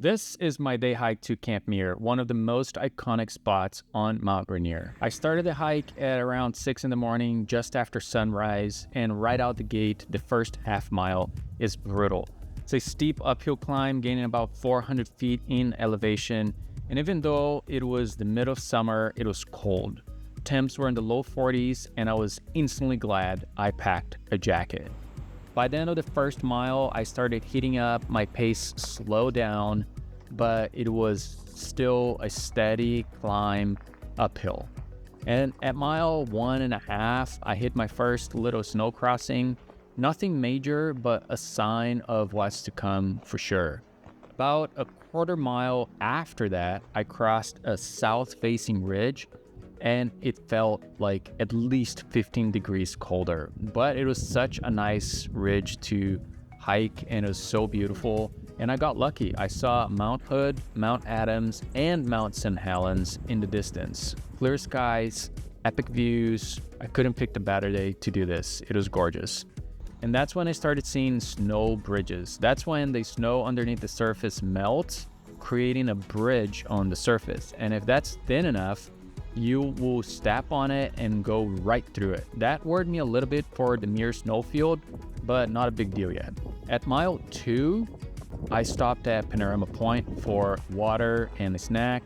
This is my day hike to Camp Muir, one of the most iconic spots on Mount Rainier. I started the hike at around 6 in the morning, just after sunrise, and right out the gate, the first half mile is brutal. It's a steep uphill climb, gaining about 400 feet in elevation, and even though it was the middle of summer, it was cold. Temps were in the low 40s, and I was instantly glad I packed a jacket. By the end of the first mile, I started heating up, my pace slowed down, but it was still a steady climb uphill. And at mile 1.5, I hit my first little snow crossing. Nothing major, but a sign of what's to come for sure. About a quarter mile after that, I crossed a south-facing ridge, and it felt like at least 15 degrees colder. But it was such a nice ridge to hike, and it was so beautiful. And I got lucky. I saw Mount Hood, Mount Adams, and Mount St. Helens in the distance. Clear skies, epic views. I couldn't pick a better day to do this. It was gorgeous. And that's when I started seeing snow bridges. That's when the snow underneath the surface melts, creating a bridge on the surface. And if that's thin enough, you will step on it and go right through it. That worried me a little bit for the Muir Snowfield, but not a big deal yet. At mile 2, I stopped at Panorama Point for water and a snack,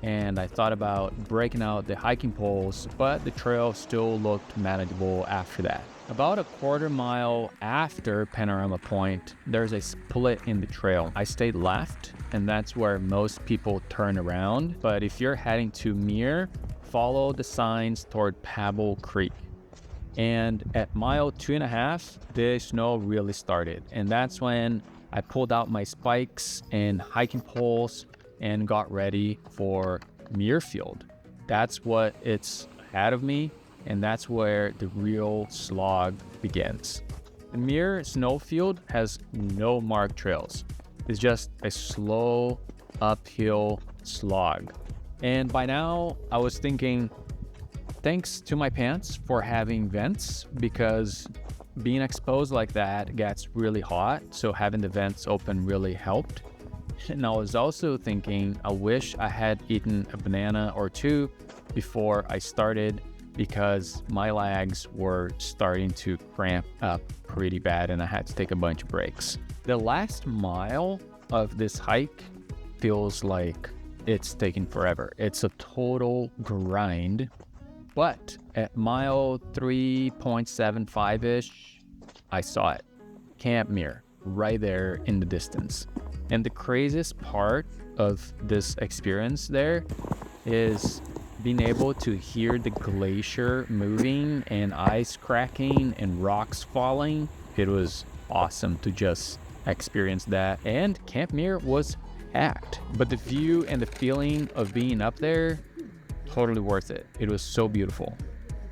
and I thought about breaking out the hiking poles, but the trail still looked manageable after that. About a quarter mile after Panorama Point, there's a split in the trail. I stayed left, and that's where most people turn around. But if you're heading to Muir, follow the signs toward Pebble Creek. And at mile 2.5, the snow really started. And that's when I pulled out my spikes and hiking poles and got ready for Muirfield. That's what it's ahead of me, and that's where the real slog begins. The Muir Snowfield has no marked trails. It's just a slow uphill slog. And by now, I was thinking, thanks to my pants for having vents, because being exposed like that gets really hot, so having the vents open really helped. And I was also thinking, I wish I had eaten a banana or two before I started, because my legs were starting to cramp up pretty bad and I had to take a bunch of breaks. The last mile of this hike feels like it's taking forever. It's a total grind, but at mile 3.75-ish, I saw it. Camp Muir, right there in the distance. And the craziest part of this experience there is being able to hear the glacier moving and ice cracking and rocks falling. It was awesome to just experience that. And Camp Muir was packed, but the view and the feeling of being up there, totally worth it. It was so beautiful.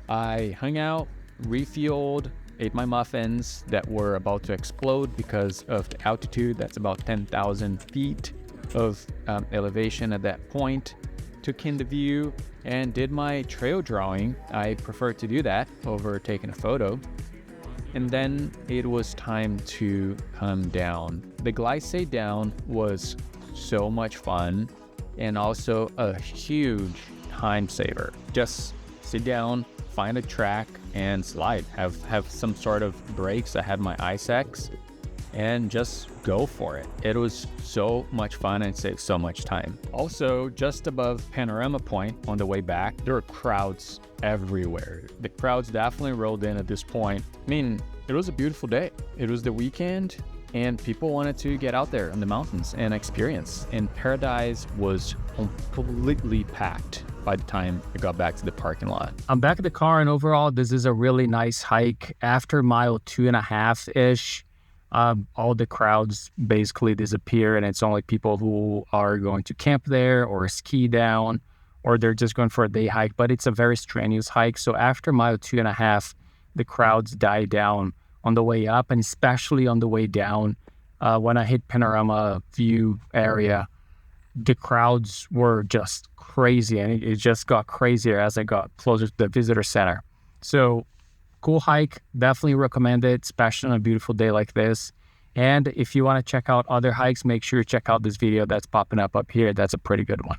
I hung out, refueled, ate my muffins that were about to explode because of the altitude. That's about 10,000 feet of elevation at that point. Took in the view and did my trail drawing. I prefer to do that over taking a photo. And then it was time to come down. The glissade down was so much fun and also a huge time saver. Just sit down, find a track and slide. Have some sort of brakes. I had my ice X and just go for it. It was so much fun and saved so much time. Also, just above Panorama Point on the way back, there were crowds everywhere. The crowds definitely rolled in at this point. I mean, it was a beautiful day. It was the weekend and people wanted to get out there in the mountains and experience. And Paradise was completely packed by the time I got back to the parking lot. I'm back at the car, and overall, this is a really nice hike. After mile 2.5-ish, all the crowds basically disappear, and it's only people who are going to camp there or ski down, or they're just going for a day hike. But it's a very strenuous hike. So after mile 2.5, the crowds die down on the way up, and especially on the way down. When I hit Panorama View area, the crowds were just crazy, and it just got crazier as I got closer to the visitor center. So cool hike, definitely recommend it, especially on a beautiful day like this. And if you want to check out other hikes, make sure you check out this video that's popping up here. That's a pretty good one.